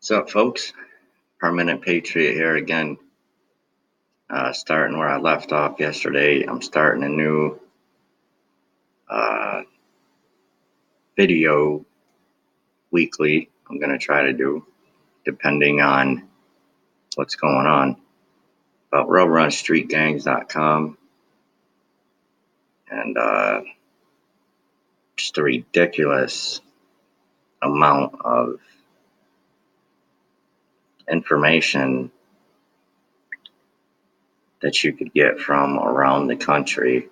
What's up, folks? Permanent Patriot here again. Starting where I left off yesterday, I'm starting a new uh, video weekly. I'm going to try to do, depending on what's going on, about RoadRunStreetGangs.com and just a ridiculous amount of information that you could get from around the country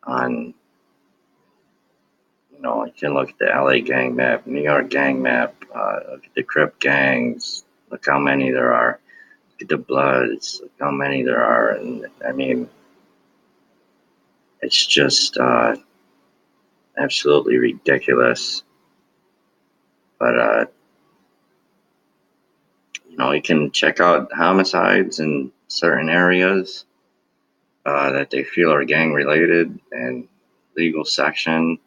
on. You can look at the LA gang map, New York gang map, look at the Crip gangs, look how many there are, look at the Bloods, look how many there are. And I mean, it's just absolutely ridiculous. But, you can check out homicides in certain areas that they feel are gang related and legal section.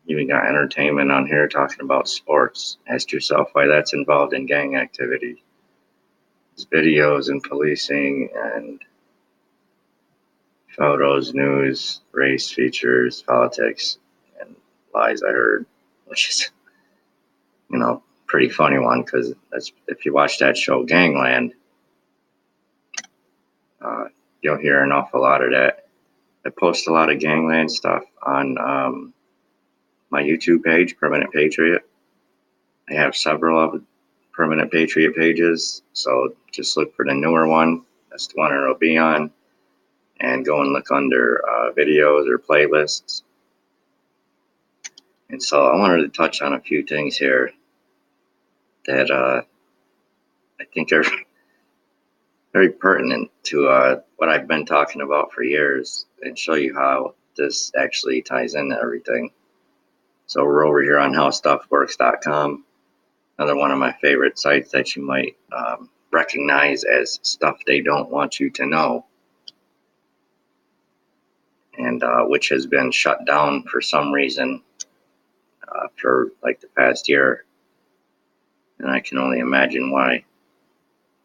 Even got entertainment on here talking about sports. Ask yourself why that's involved in gang activity. There's videos and policing and photos, news, race features, politics, and lies I heard, which is, pretty funny one because that's if you watch that show Gangland, uh, you'll hear an awful lot of that. I post a lot of Gangland stuff on my YouTube page, Permanent Patriot. I have several of Permanent Patriot pages, so just look for the newer one. That's the one it'll be on, and go and look under videos or playlists. And so I wanted to touch on a few things here that I think are very pertinent to what I've been talking about for years and show you how this actually ties into everything. So we're over here on howstuffworks.com, another one of my favorite sites that you might recognize as stuff they don't want you to know, and which has been shut down for some reason for like the past year, and I can only imagine why.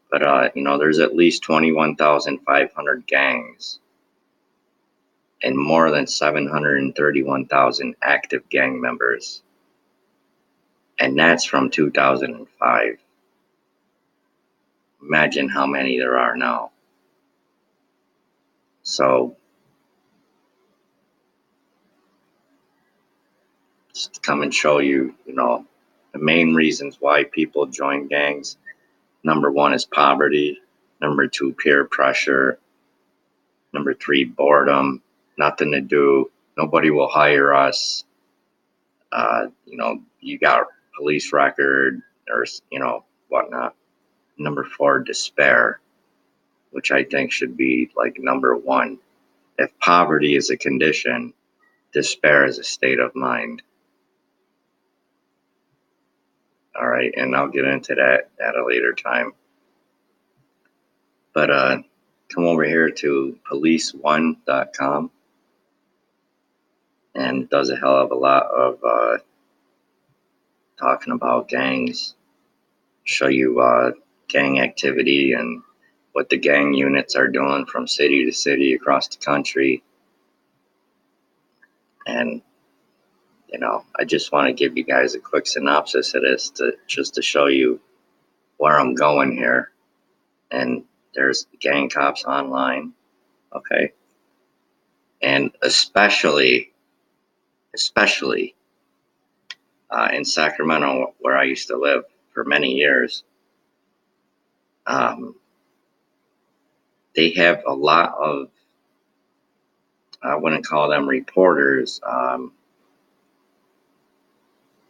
But there's at least 21,500 gangs and more than 731,000 active gang members, and that's from 2005. Imagine how many there are now. So just to come and show you, the main reasons why people join gangs. Number one is poverty. Number two, peer pressure. Number three, boredom. Nothing to do. Nobody will hire us. You got a police record or, whatnot. Number four, despair, which I think should be like number one. If poverty is a condition, despair is a state of mind. All right, and I'll get into that at a later time. But come over here to police1.com, and it does a hell of a lot of talking about gangs, show you gang activity and what the gang units are doing from city to city across the country. And I just want to give you guys a quick synopsis of this to show you where I'm going here. And there's gang cops online, okay? And especially in Sacramento, where I used to live for many years, they have a lot of, I wouldn't call them reporters,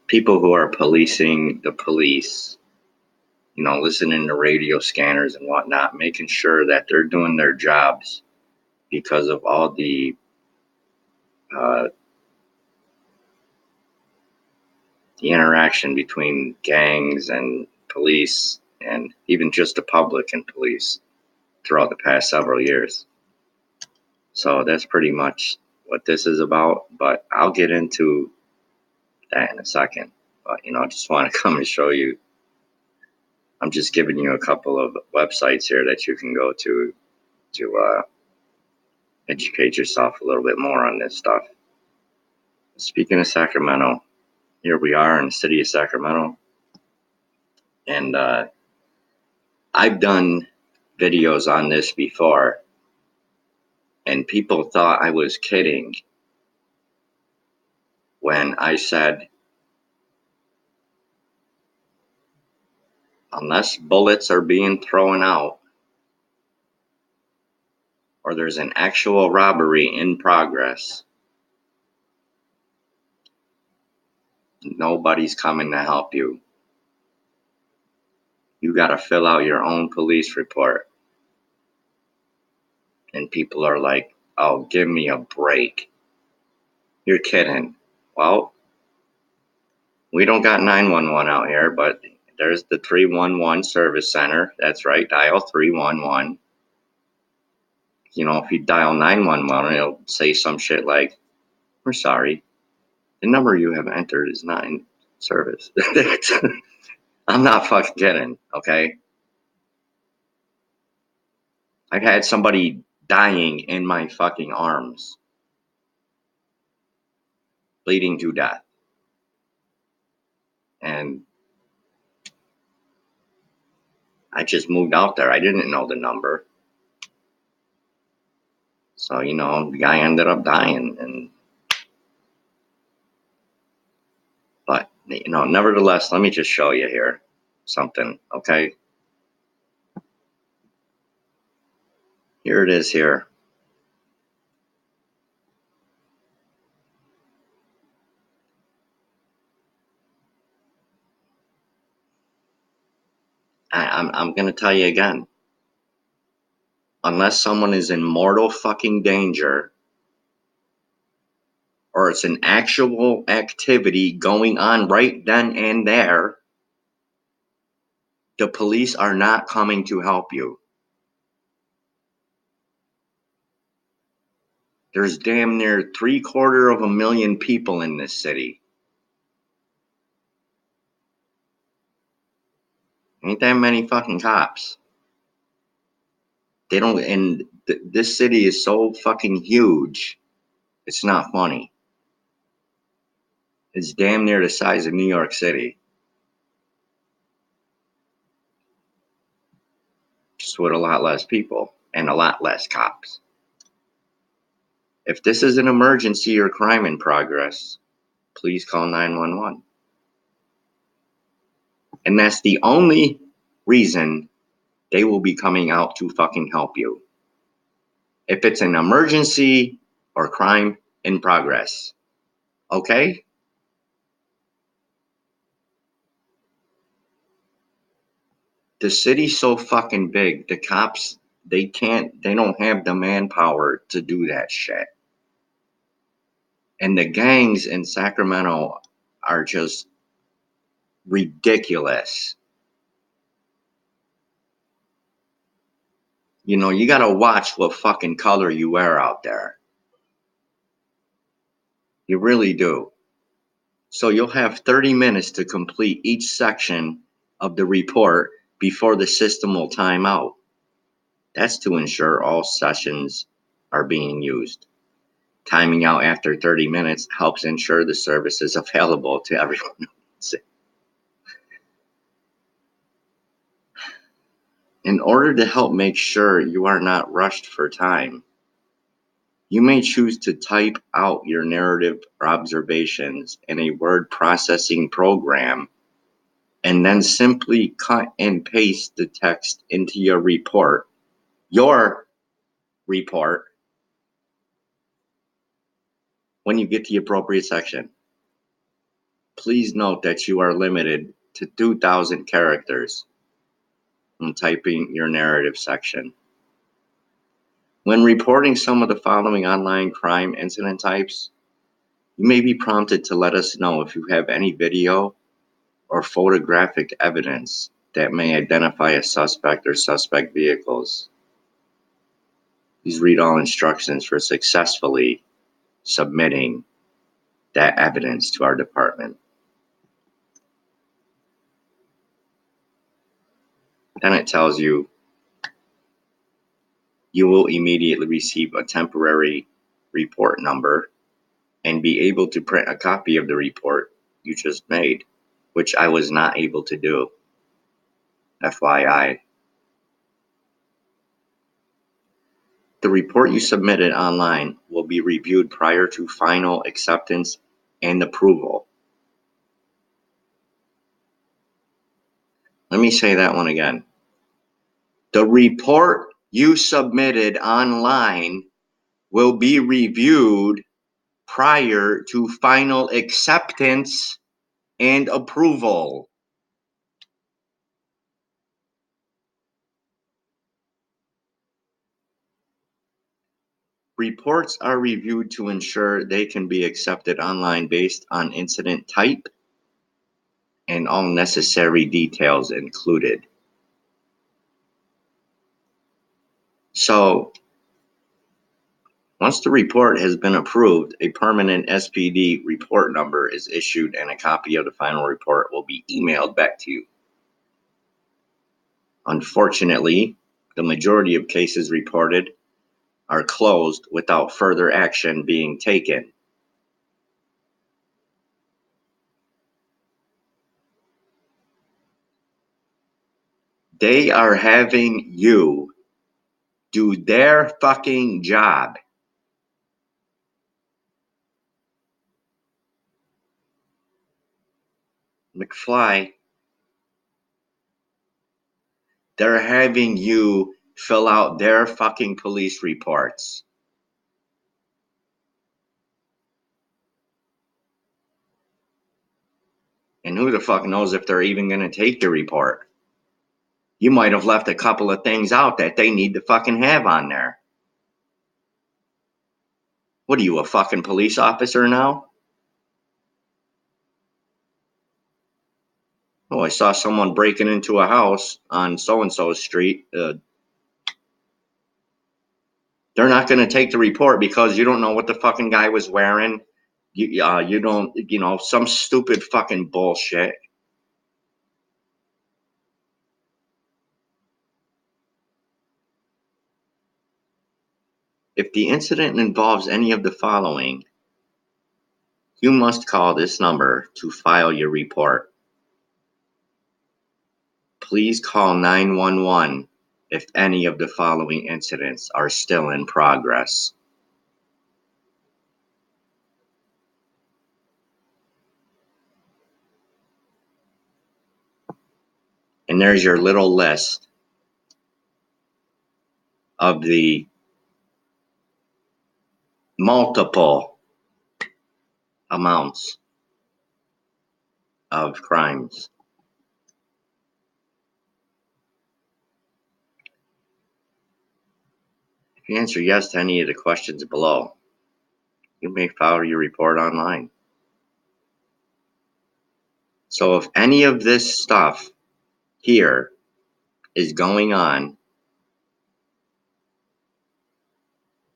people who are policing the police, listening to radio scanners and whatnot, making sure that they're doing their jobs because of all the uh, interaction between gangs and police and even just the public and police throughout the past several years. So that's pretty much what this is about, but I'll get into that in a second. But, I just want to come and show you. I'm just giving you a couple of websites here that you can go to educate yourself a little bit more on this stuff. Speaking of Sacramento, here we are in the city of Sacramento. And I've done videos on this before, and people thought I was kidding when I said, unless bullets are being thrown out or there's an actual robbery in progress, nobody's coming to help you. You got to fill out your own police report. And people are like, oh, give me a break. You're kidding. Well, we don't got 911 out here, but there's the 311 service center. That's right, dial 311. If you dial 911, it'll say some shit like, we're sorry, the number you have entered is not in service. I'm not fucking kidding, okay? I've had somebody dying in my fucking arms, bleeding to death. And I just moved out there. I didn't know the number. So, the guy ended up dying. But, nevertheless, let me just show you here something, okay? Here it is here. I'm going to tell you again. Unless someone is in mortal fucking danger or it's an actual activity going on right then and there, the police are not coming to help you. There's damn near 750,000 people in this city. Ain't that many fucking cops. They don't, and this city is so fucking huge, it's not funny. It's damn near the size of New York City. Just with a lot less people and a lot less cops. If this is an emergency or crime in progress, please call 911. And that's the only reason they will be coming out to fucking help you. If it's an emergency or crime in progress. Okay? The city's so fucking big, the cops, they don't have the manpower to do that shit. And the gangs in Sacramento are just ridiculous. You gotta watch what fucking color you wear out there. You really do. So you'll have 30 minutes to complete each section of the report before the system will time out. That's to ensure all sessions are being used. Timing out after 30 minutes helps ensure the service is available to everyone. In order to help make sure you are not rushed for time, you may choose to type out your narrative or observations in a word processing program and then simply cut and paste the text into your report when you get to the appropriate section. Please note that you are limited to 2,000 characters when typing your narrative section. When reporting some of the following online crime incident types, you may be prompted to let us know if you have any video or photographic evidence that may identify a suspect or suspect vehicles. Please read all instructions for successfully submitting that evidence to our department. Then it tells you you will immediately receive a temporary report number and be able to print a copy of the report you just made, which I was not able to do. FYI. The report you submitted online will be reviewed prior to final acceptance and approval. Let me say that one again. The report you submitted online will be reviewed prior to final acceptance and approval. Reports are reviewed to ensure they can be accepted online based on incident type and all necessary details included. So, once the report has been approved, a permanent SPD report number is issued and a copy of the final report will be emailed back to you. Unfortunately, the majority of cases reported are closed without further action being taken. They are having you do their fucking job. McFly, they're having you fill out their fucking police reports. And who the fuck knows if they're even going to take the report? You might have left a couple of things out that they need to fucking have on there. What are you, a fucking police officer now? Oh, I saw someone breaking into a house on so-and-so's street. They're not going to take the report because you don't know what the fucking guy was wearing. You don't, some stupid fucking bullshit. If the incident involves any of the following, you must call this number to file your report. Please call 911 if any of the following incidents are still in progress. And there's your little list of the multiple amounts of crimes. If you answer yes to any of the questions below, you may file your report online. So if any of this stuff here is going on,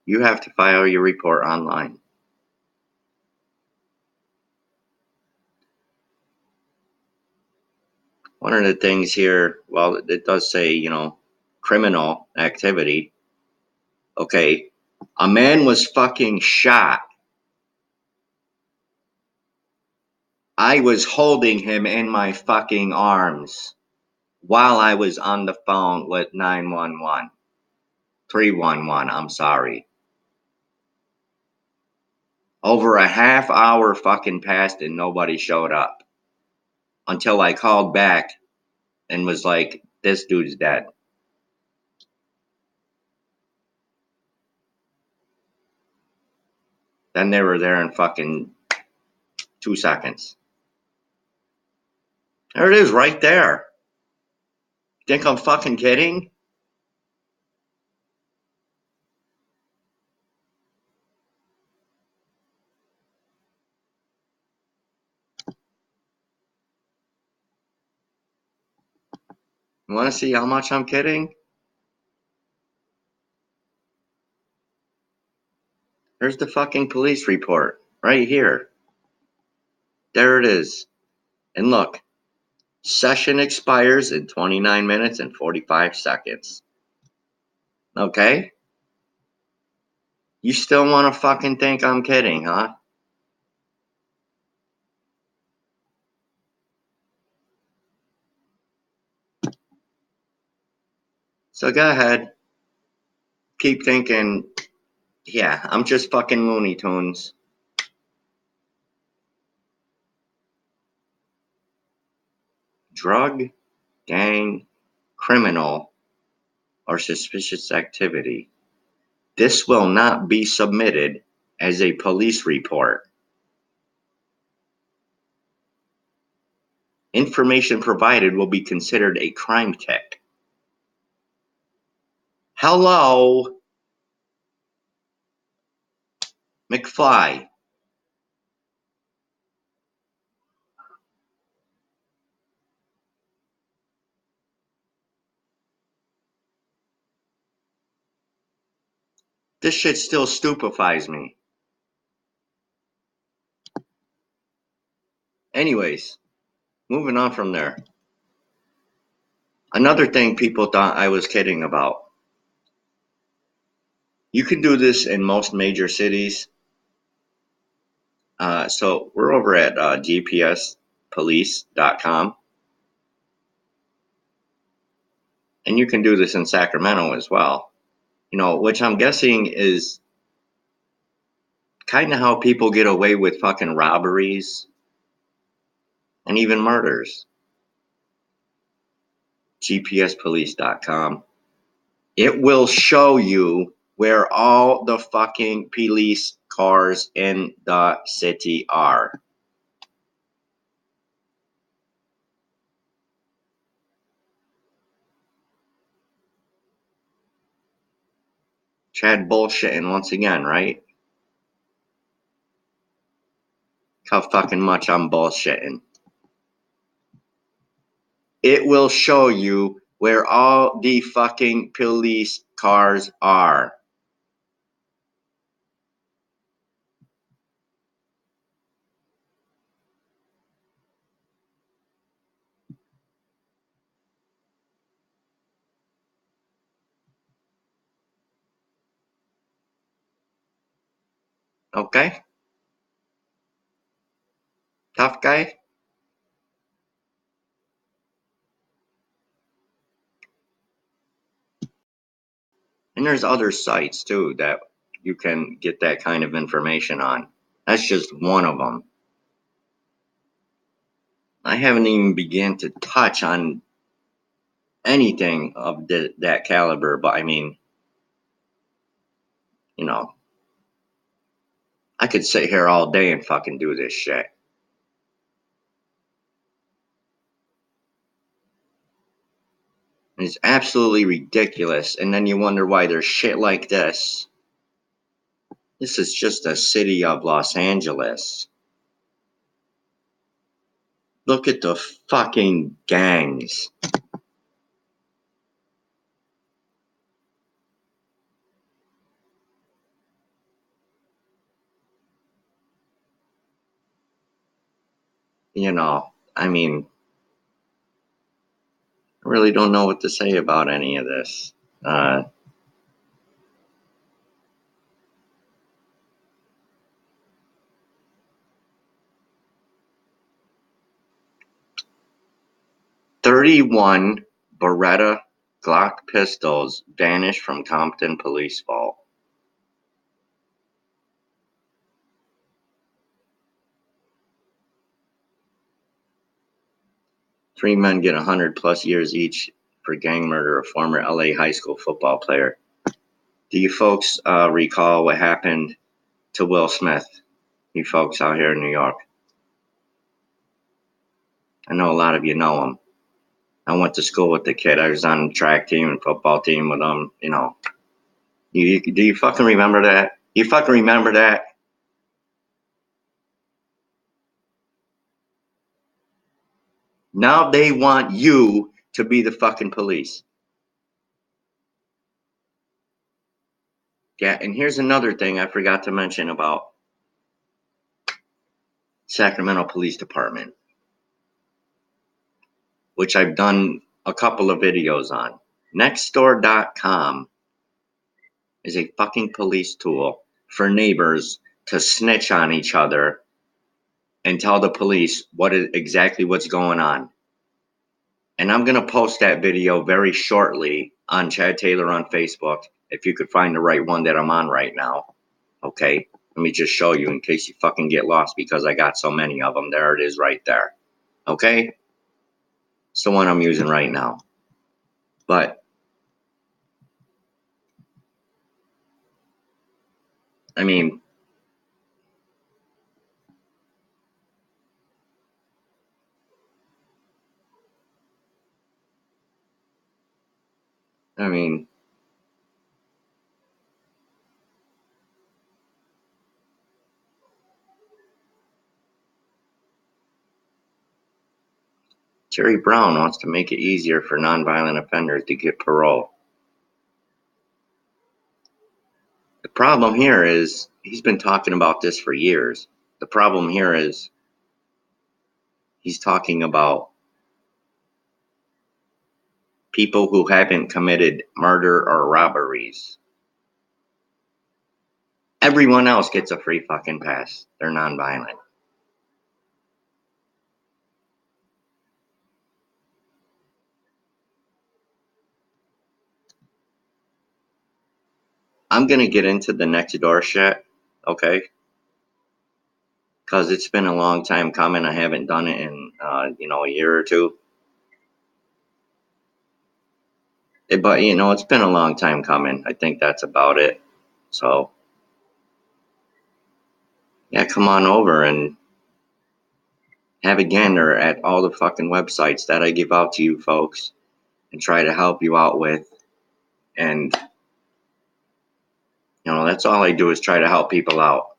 you have to file your report online. One of the things here, well, it does say, criminal activity. Okay, a man was fucking shot. I was holding him in my fucking arms while I was on the phone with 911. 311, I'm sorry. Over a half hour fucking passed and nobody showed up. Until I called back and was like, this dude's dead. Then they were there in fucking 2 seconds. There it is right there. Think I'm fucking kidding? You want to see how much I'm kidding? Here's the fucking police report right here. There it is. And look, session expires in 29 minutes and 45 seconds. Okay? You still want to fucking think I'm kidding, huh? So go ahead. Keep thinking, yeah, I'm just fucking Looney Tunes. Drug, gang, criminal, or suspicious activity. This will not be submitted as a police report. Information provided will be considered a crime tip. Hello, McFly. This shit still stupefies me. Anyways, moving on from there. Another thing people thought I was kidding about. You can do this in most major cities. So we're over at gpspolice.com. And you can do this in Sacramento as well. Which I'm guessing is kind of how people get away with fucking robberies and even murders. gpspolice.com. It will show you where all the fucking police cars in the city are. Chad bullshitting once again, right? How fucking much I'm bullshitting. It will show you where all the fucking police cars are. Okay? Tough guy? And there's other sites too that you can get that kind of information on. That's just one of them. I haven't even begun to touch on anything of that caliber, but I mean, you know, I could sit here all day and fucking do this shit. It's absolutely ridiculous. And then you wonder why there's shit like this. This is just a city of Los Angeles. Look at the fucking gangs. I mean, I really don't know what to say about any of this. Uh, 31 Beretta Glock pistols vanished from Compton police vault. Three men get 100+ years each for gang murder of former LA high school football player. Do you folks recall what happened to Will Smith? You folks out here in New York. I know a lot of you know him. I went to school with the kid. I was on the track team and football team with him. Do you fucking remember that? You fucking remember that? Now they want you to be the fucking police. Yeah, and here's another thing I forgot to mention about Sacramento Police Department, which I've done a couple of videos on. Nextdoor.com is a fucking police tool for neighbors to snitch on each other and tell the police exactly what's going on. And I'm going to post that video very shortly on Chad Taylor on Facebook, if you could find the right one that I'm on right now. Okay, let me just show you in case you fucking get lost because I got so many of them. There it is right there. Okay, it's the one I'm using right now. But I mean, Jerry Brown wants to make it easier for nonviolent offenders to get parole. The problem here is he's been talking about this for years. The problem here is he's talking about people who haven't committed murder or robberies. Everyone else gets a free fucking pass. They're nonviolent. I'm going to get into the next door shit, okay? Because it's been a long time coming. I haven't done it in, a year or two. But, it's been a long time coming. I think that's about it. So, yeah, come on over and have a gander at all the fucking websites that I give out to you folks and try to help you out with. And, that's all I do is try to help people out.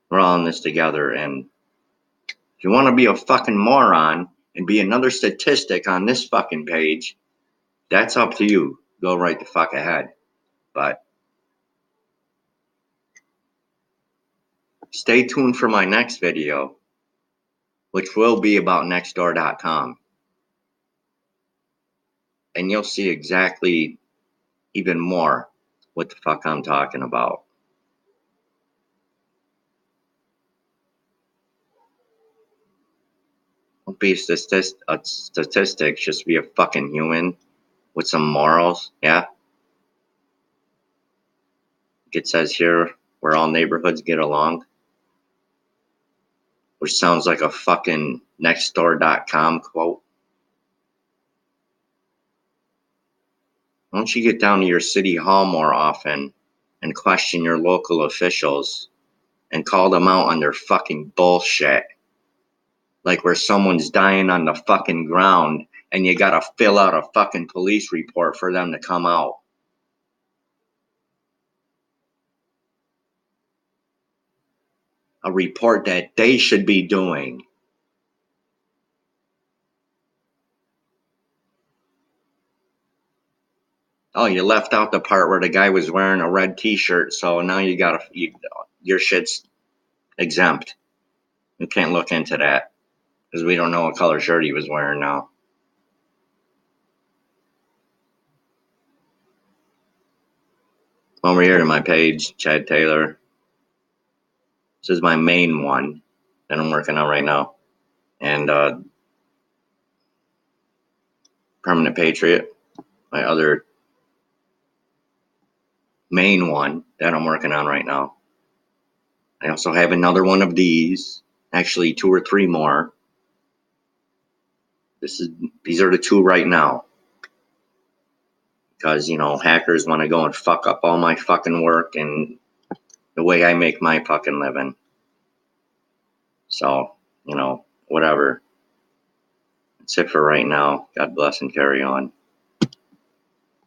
We're all in this together. And if you want to be a fucking moron and be another statistic on this fucking page, that's up to you. Go right the fuck ahead. But stay tuned for my next video, which will be about nextdoor.com. And you'll see exactly even more what the fuck I'm talking about. Don't be a statistic, just be a fucking human with some morals, yeah? It says here, where all neighborhoods get along, which sounds like a fucking nextdoor.com quote. Why don't you get down to your city hall more often and question your local officials and call them out on their fucking bullshit? Like where someone's dying on the fucking ground and you gotta fill out a fucking police report for them to come out. A report that they should be doing. Oh, you left out the part where the guy was wearing a red t-shirt, so now your shit's exempt. You can't look into that because we don't know what color shirt he was wearing now. Over here to my page, Chad Taylor. This is my main one that I'm working on right now. And Permanent Patriot, my other main one that I'm working on right now. I also have another one of these, actually 2 or 3 more. These are the 2 right now. Because, hackers want to go and fuck up all my fucking work and the way I make my fucking living. So, whatever. That's it for right now. God bless and carry on.